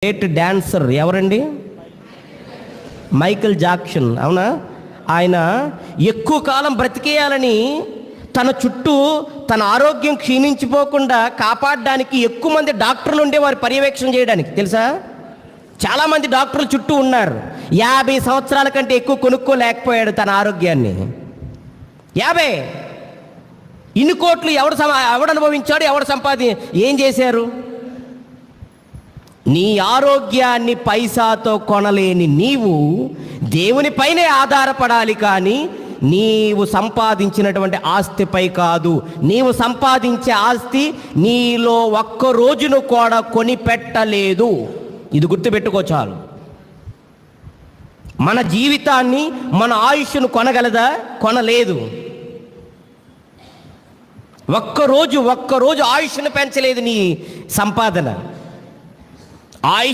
Great dancer ఎవరండి? Michael Jackson. అవునా? ఆయన ఎక్కువ కాలం బ్రతికేయాలని తన చుట్టూ తన ఆరోగ్యం క్షీణించిపోకుండా కాపాడడానికి ఎక్కువ మంది డాక్టర్లు ఉండే వారి పర్యవేక్షణ చేయడానికి. తెలుసా? చాలామంది డాక్టర్లు చుట్టూ ఉన్నారు. 50 సంవత్సరాల కంటే ఎక్కువ కొనుక్కోలేకపోయాడు తన ఆరోగ్యాన్ని. 50 ఇన్ని కోట్లు ఎవడు అనుభవించాడు? ఎవడు ఏం చేశారు? నీ ఆరోగ్యాన్ని పైసాతో కొనలేని నీవు దేవునిపైనే ఆధారపడాలి, కానీ నీవు సంపాదించినటువంటి ఆస్తిపై కాదు. నీవు సంపాదించే ఆస్తి నీలో ఒక్క రోజును కూడా కొనిపెట్టలేదు. ఇది గుర్తుపెట్టుకో చాలు. మన జీవితాన్ని, మన ఆయుష్ను కొనగలదా? కొనలేదు. ఒక్కరోజు ఆయుష్ను పెంచలేదు నీ సంపాదన. ఆయుష్